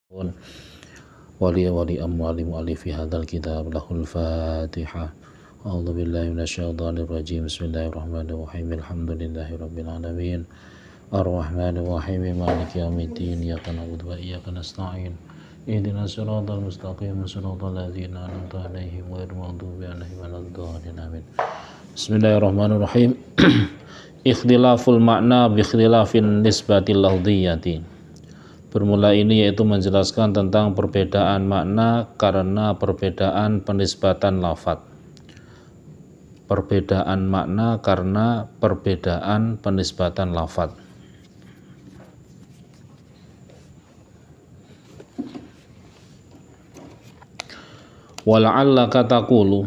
wali amwali mu'allifi hadzal kitab lahul fatihah. A'udzu billahi minasyaitonir rajim. Bismillahirrahmanirrahim. Alhamdulillahi rabbil alamin. Arrahmanir rahim. Maliki yaumiddin. Iyyaka na'budu wa iyyaka nasta'in. Ihdinas siratal mustaqim. Siratal ladzina an'amta 'alaihim ghairil maghdubi 'alaihim waladdallin. Amin. Bismillahirrahmanirrahim. Ikhtilaful makna bi ikhtilafin nisbatil lafdhiyyati. Bermula ini yaitu menjelaskan tentang perbedaan makna karena perbedaan penisbatan lafadz. Perbedaan makna karena perbedaan penisbatan lafadz. Wala'allaka taqulu,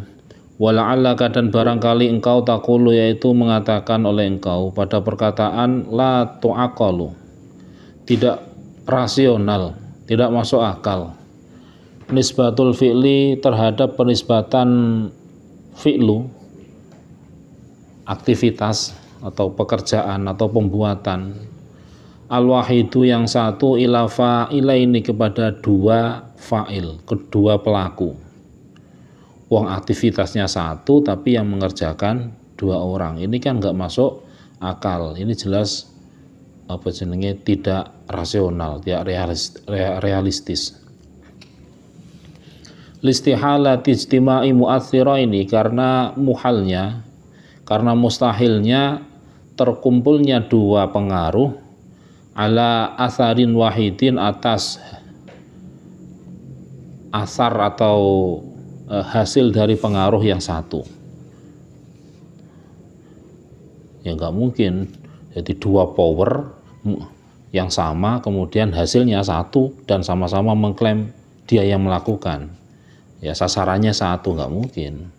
wala'allaka dan barangkali engkau taqulu yaitu mengatakan oleh engkau pada perkataan la tu'aqalu, tidak rasional, tidak masuk akal. Nisbatul fi'li terhadap penisbatan fi'lu, aktivitas atau pekerjaan atau pembuatan, al-wahidu yang satu, ila fa'ilaini kepada dua fa'il, kedua pelaku. Wong aktivitasnya satu tapi yang mengerjakan dua orang. Ini kan nggak masuk akal. Ini jelas tidak rasional, tidak realistis. Listihalati ijtima'i mu'athiraini, karena muhalnya, karena mustahilnya terkumpulnya dua pengaruh ala asarin wahidin, atas asar atau hasil dari pengaruh yang satu. Ya nggak mungkin jadi dua power yang sama kemudian hasilnya satu dan sama-sama mengklaim dia yang melakukan. Ya sasarannya satu, nggak mungkin.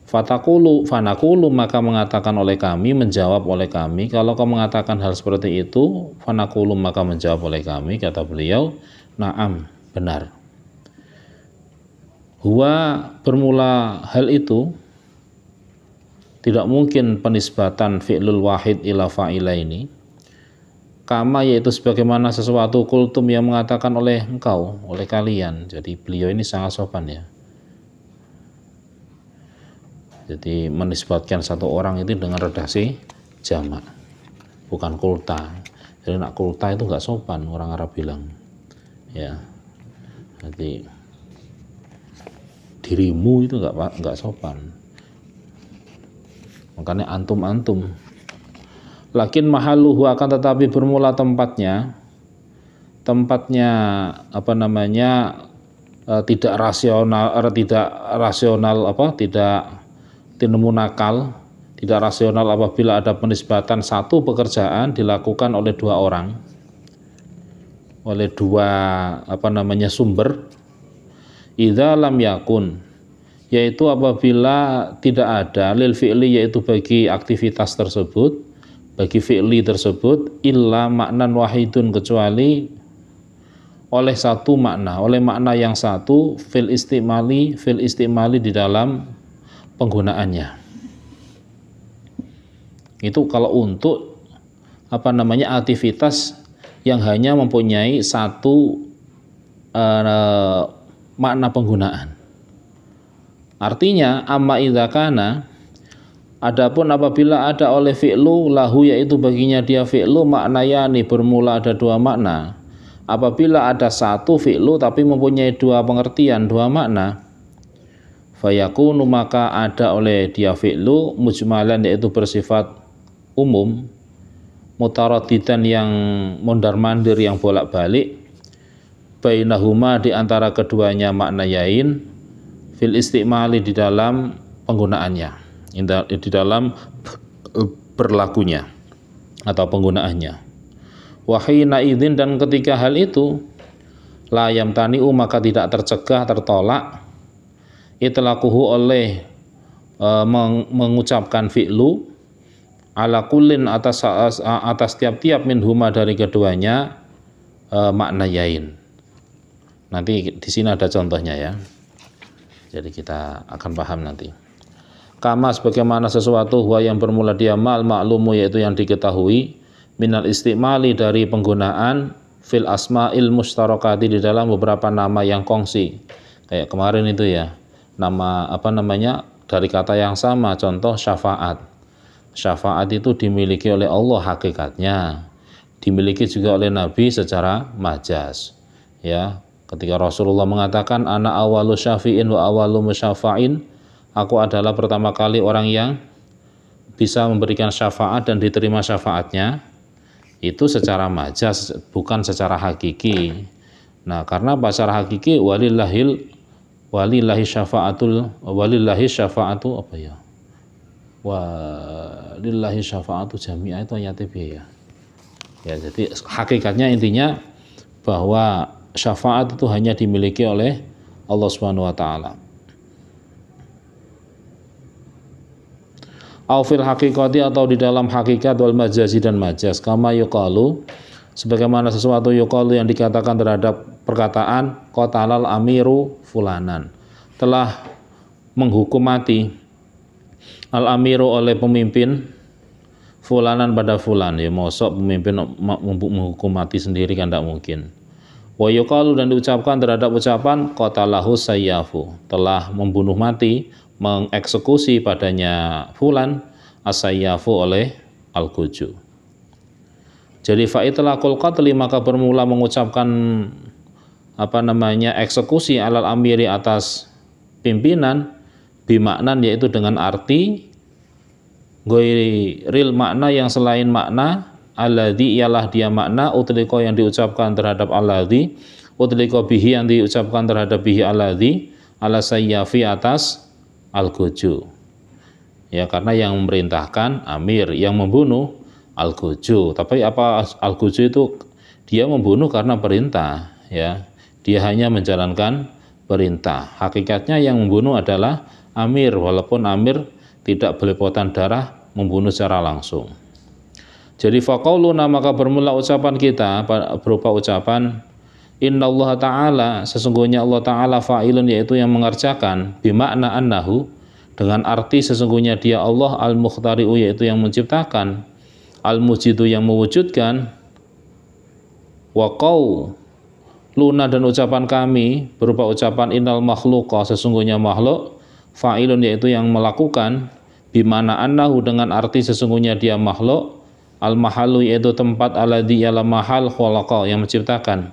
Fanakulu maka mengatakan oleh kami, menjawab oleh kami, kalau kau mengatakan hal seperti itu, fanakulu maka menjawab oleh kami, kata beliau, na'am, benar. Huwa, bermula hal itu, tidak mungkin penisbatan fi'lul wahid ila fa'ilaini, kama yaitu sebagaimana sesuatu kultum yang mengatakan oleh engkau, oleh kalian. Jadi beliau ini sangat sopan ya. Jadi menisbatkan satu orang itu dengan redaksi jamak, bukan kulta. Jadi nak kulta itu nggak sopan, orang Arab bilang. Ya. Jadi dirimu itu nggak sopan. Makanya antum. Lakin mahaluhu, akan tetapi bermula tempatnya tidak rasional apabila ada penisbatan satu pekerjaan dilakukan oleh dua orang, oleh dua sumber. Idza lam yakun, yaitu apabila tidak ada lil fi'li, yaitu bagi aktivitas tersebut, bagi fi'li tersebut, illa maknan wahidun, kecuali oleh satu makna, oleh makna yang satu, fil istimali di dalam penggunaannya. Itu kalau untuk aktivitas yang hanya mempunyai satu makna penggunaan. Artinya amma idza kana, adapun apabila ada oleh fi'lu lahu, yaitu baginya dia fi'lu, maknayani, bermula ada dua makna. Apabila ada satu fi'lu tapi mempunyai dua pengertian, dua makna, fayakunu, maka ada oleh dia fi'lu mujmalan, yaitu bersifat umum, mutaraddidan, yang mondar-mandir, yang bolak-balik, bainahuma, di antara keduanya maknayain, fil istimali, di dalam penggunaannya, di dalam berlakunya atau penggunaannya. Wahina idzin, dan ketika hal itu, la yamtani'u, maka tidak tercegah, tertolak, itlaquhu, oleh mengucapkan fi'lu, ala kullin, atas tiap-tiap minhuma, dari keduanya, maknayain. Nanti di sini ada contohnya ya. Jadi kita akan paham nanti. Kama, sebagaimana sesuatu, huwa yang bermula dia mal maklumu, yaitu yang diketahui, minal istimali, dari penggunaan, fil asma'il mustarakati, di dalam beberapa nama yang kongsi. Kayak kemarin itu ya, nama dari kata yang sama, contoh syafaat. Syafaat itu dimiliki oleh Allah hakikatnya, dimiliki juga oleh Nabi secara majaz. Ya, ketika Rasulullah mengatakan ana awalu syafi'in wa awalu musyafa'in, aku adalah pertama kali orang yang bisa memberikan syafaat dan diterima syafaatnya, itu secara majaz, bukan secara hakiki. Nah, karena secara hakiki walillahi syafa'atu apa ya? Walillahi syafa'atu jami'ah, itu ayat ya. Ya, jadi hakikatnya intinya bahwa syafaat itu hanya dimiliki oleh Allah Subhanahu wa taala. Au fil haqiqati, atau di dalam hakikat, wal majazi dan majaz, kama yuqalu, sebagaimana sesuatu yuqalu yang dikatakan terhadap perkataan qatalal amiru fulanan, telah menghukum mati al amiru oleh pemimpin fulanan pada fulan. Ya, mosok pemimpin menghukum mati sendiri, kan tidak mungkin. Wa yuqalu, dan diucapkan terhadap ucapan qatalahu sayyafu, telah membunuh mati, mengeksekusi padanya fulan as-sayyafu oleh al-guju. Jadi fa'itlaqul qatli, maka bermula mengucapkan eksekusi alal amiri, atas pimpinan, bimaknan, yaitu dengan arti ghairil makna, yang selain makna, alladzi, ialah dia makna, utliko, yang diucapkan terhadap alladzi, utliko bihi, yang diucapkan terhadap bihi alladzi, ala sayyafi, atas al-guju. Ya, karena yang memerintahkan amir, yang membunuh al-guju. Tapi apa al-guju itu? Dia membunuh karena perintah, ya. Dia hanya menjalankan perintah. Hakikatnya yang membunuh adalah amir, walaupun amir tidak belepotan darah membunuh secara langsung. Jadi faqauluna, maka bermula ucapan kita berupa ucapan innallaha ta'ala, sesungguhnya Allah ta'ala fa'ilun, yaitu yang mengerjakan, bimakna annahu, dengan arti sesungguhnya dia Allah, al-mukhtari'u, yaitu yang menciptakan, al-mujidu, yang mewujudkan, wa qauluna, dan ucapan kami berupa ucapan innal makhluqa, sesungguhnya makhluk, fa'ilun, yaitu yang melakukan, bimana annahu, dengan arti sesungguhnya dia makhluk, al-mahalu, yaitu tempat, alladzi, ialah mahal, khalaqa, yang menciptakan,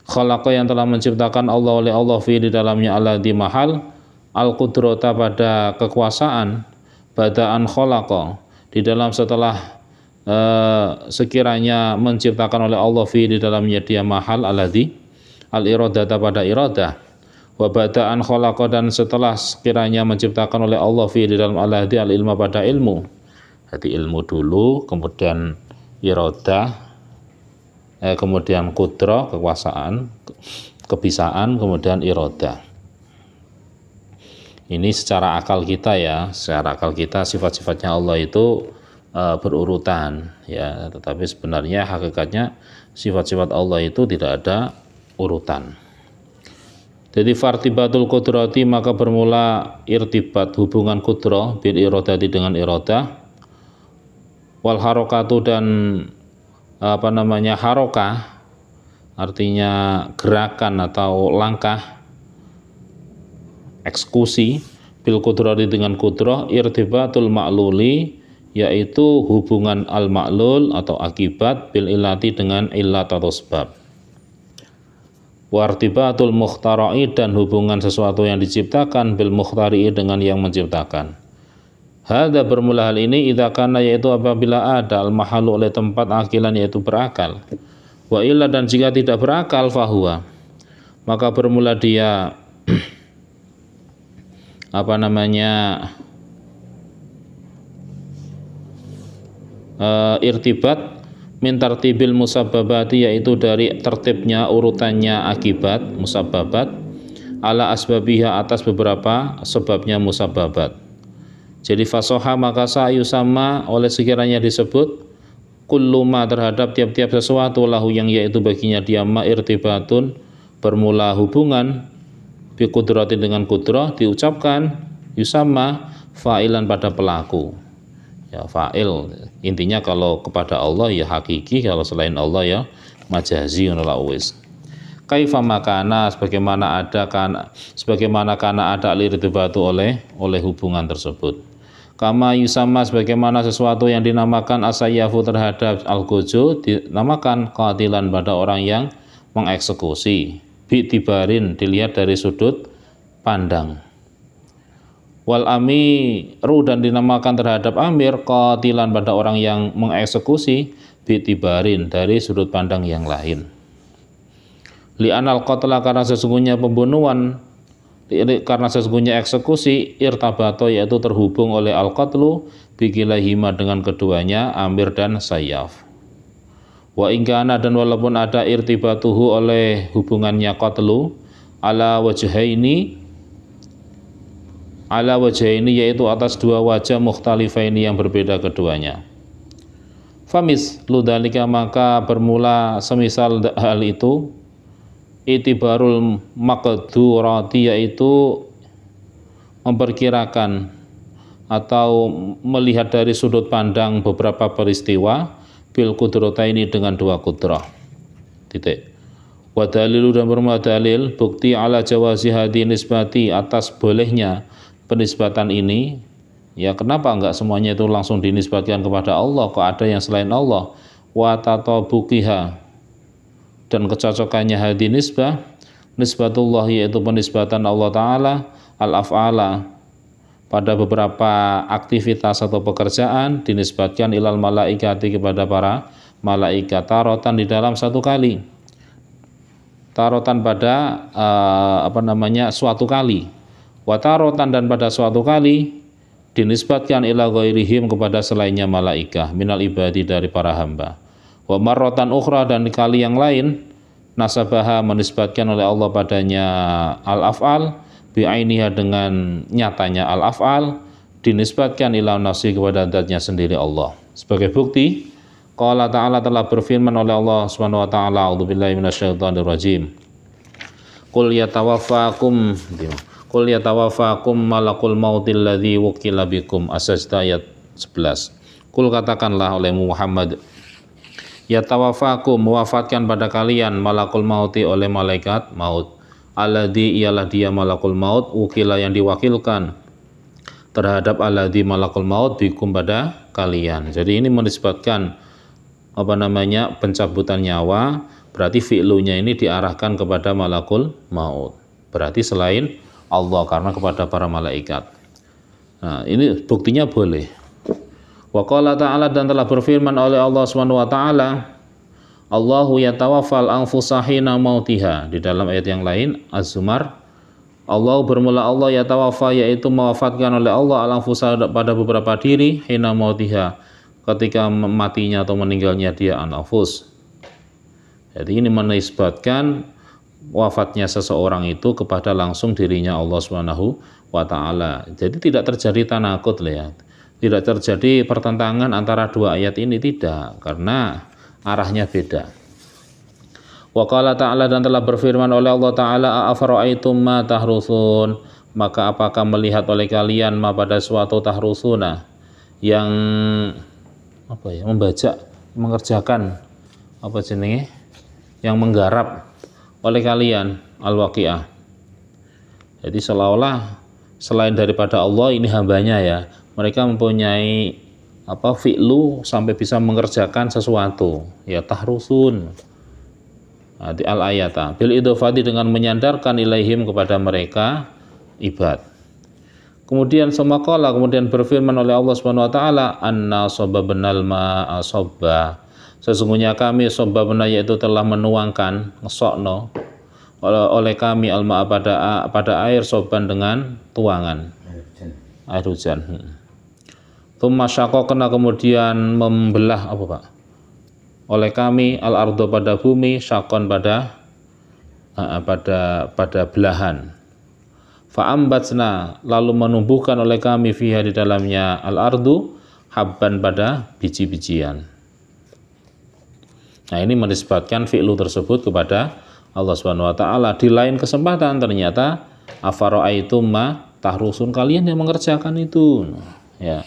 khalaqa, yang telah menciptakan Allah oleh Allah, fi, di dalamnya, alladzi, mahal, al-qudrata, pada kekuasaan, badaan khalaqa, di dalam setelah sekiranya menciptakan oleh Allah, fi, di dalamnya dia mahal, alladzi, al-iradata, pada iradah, wa bada'an khalaqa, dan setelah sekiranya menciptakan oleh Allah, fi, di dalam alladzi, al-ilma, pada ilmu. Jadi ilmu dulu, kemudian iradah, kemudian qudrah, kekuasaan, kebisaan, kemudian iradah. Ini secara akal kita ya, secara akal kita sifat-sifatnya Allah itu berurutan ya, tetapi sebenarnya hakikatnya sifat-sifat Allah itu tidak ada urutan. Jadi fartibatul qudrati, maka bermula irtibat, hubungan qudrah, bil iradati, dengan iradah, wal harokatu, dan harokah, artinya gerakan atau langkah, eksekusi, bil qudrati, dengan qudrah, irtibatul ma'luli, yaitu hubungan al-ma'lul atau akibat, bil illati, dengan illat atau sebab, wartibatul mukhtara'i, dan hubungan sesuatu yang diciptakan, bil mukhtari'i, dengan yang menciptakan. Hadza, bermula hal ini, idza kana, yaitu apabila ada, al-mahalu, oleh tempat, akilan, yaitu berakal, wa illa, dan jika tidak berakal, fahuwa, maka bermula dia irtibat min tartibil musabbabati, yaitu dari tertibnya, urutannya akibat, musabbabat, ala asbabiha, atas beberapa sebabnya musabbabat. Jadi fasoha, maka sa'yu, sama, oleh sekiranya disebut, kulluma, terhadap tiap-tiap sesuatu, lahu, yang yaitu baginya dia, ma irtibatun, bermula hubungan, bi qudrati, dengan qudrah, diucapkan, yusamma fa'ilan, pada pelaku. Ya, fa'il intinya kalau kepada Allah ya hakiki, kalau selain Allah ya majazi ngono la wis. Kaifa makana sebagaimana kana ada lirtibatu oleh hubungan tersebut. Kama yusama sebagaimana sesuatu yang dinamakan asayyafu terhadap al-gojo dinamakan qatilan pada orang yang mengeksekusi. Bi'tibarin dilihat dari sudut pandang. Wal amiru dan dinamakan terhadap amir qatilan pada orang yang mengeksekusi bi'tibarin dari sudut pandang yang lain. Li'anal qatla karena sesungguhnya pembunuhan, karena sesungguhnya eksekusi irtabato yaitu terhubung oleh al-qatlu bikilahima dengan keduanya amir dan sayyaf. Wa ingkana dan walaupun ada irtibatuhu oleh hubungannya qatlu ala wajhaini yaitu atas dua wajah mukhtalifaini yang berbeda keduanya. Famis ludalika maka bermula semisal hal itu itibarul maqdurati yaitu memperkirakan atau melihat dari sudut pandang beberapa peristiwa bil kudrataini dengan dua kudrah. Titik. Wa dalilu dan bermula dalil bukti ala jawazi hadi nisbati atas bolehnya penisbatan ini. Ya kenapa enggak semuanya itu langsung dinisbatkan kepada Allah, kok ada yang selain Allah? Wa tatabuqiha dan kecocokannya hadi nisbatullah yaitu penisbatan Allah Ta'ala al-af'ala pada beberapa aktivitas atau pekerjaan dinisbatkan ilal malaikati kepada para malaikat tarotan di dalam satu kali, tarotan pada suatu kali, watarotan dan pada suatu kali dinisbatkan ila ghairihim kepada selainnya malaikat minal ibadi dari para hamba. Wa marratan ukhra dan kali yang lain nasabaha menisbatkan oleh Allah padanya al-af'al bi'ainiha dengan nyatanya al-af'al dinisbatkan ila nafsi kepada zatnya sendiri Allah. Sebagai bukti qala ta'ala telah berfirman oleh Allah Subhanahu wa taala a'udzubillahi minasyaitonir rajim. Qul yatawaffakum malakul mautil ladzi wukila bikum as-sajdah ayat 11. Qul katakanlah olehmu Muhammad yatawaffakum mewafatkan pada kalian malakul mauti oleh malaikat maut. Alladzi ialah dia malakul maut ukila yang diwakilkan terhadap alladzi malakul maut bikum pada kalian. Jadi ini menisbatkan pencabutan nyawa, berarti fi'lunya ini diarahkan kepada malakul maut. Berarti selain Allah karena kepada para malaikat. Nah, ini buktinya boleh. Wa qala ta'ala dan telah berfirman oleh Allah Subhanahu wa taala Allahu yatawaffal anfusa hina mautiha di dalam ayat yang lain Az-Zumar. Allah bermula Allah yatawaffa yaitu mewafatkan oleh Allah al-anfusa pada beberapa diri hina mautiha ketika matinya atau meninggalnya dia an-nafus. Jadi ini menisbatkan wafatnya seseorang itu kepada langsung dirinya Allah Subhanahu wa taala. Jadi tidak terjadi tanakut ya. Tidak terjadi pertentangan antara dua ayat ini, tidak, karena arahnya beda. Wa qala ta'ala dan telah berfirman oleh Allah Ta'ala afara'aitum ma tahrusun maka apakah melihat oleh kalian ma pada suatu tahrusuna yang membajak mengerjakan yang menggarap oleh kalian al-waqi'ah. Jadi seolah-olah selain daripada Allah ini hambanya ya, mereka mempunyai fi'lu sampai bisa mengerjakan sesuatu ya tahrusun di al-ayata bil idhofati dengan menyandarkan ilaihim kepada mereka ibad. Kemudian kemudian berfirman oleh Allah Subhanahu wa taala anna sababnal ma'a sabba sesungguhnya kami sababna yaitu telah menuangkan ngesokno oleh kami al-ma'a pada air soban dengan tuangan air hujan. Tsumma syaqaqna kemudian membelah oleh kami al-ardo pada bumi syaqon pada belahan. Fa'ambatsna lalu menumbuhkan oleh kami fiha di dalamnya al-ardu habban pada biji-bijian. Nah ini menisbatkan fi'lu tersebut kepada Allah Subhanahu wa taala. Di lain kesempatan ternyata afara'aitum ma tahrusun kalian yang mengerjakan itu. Ya.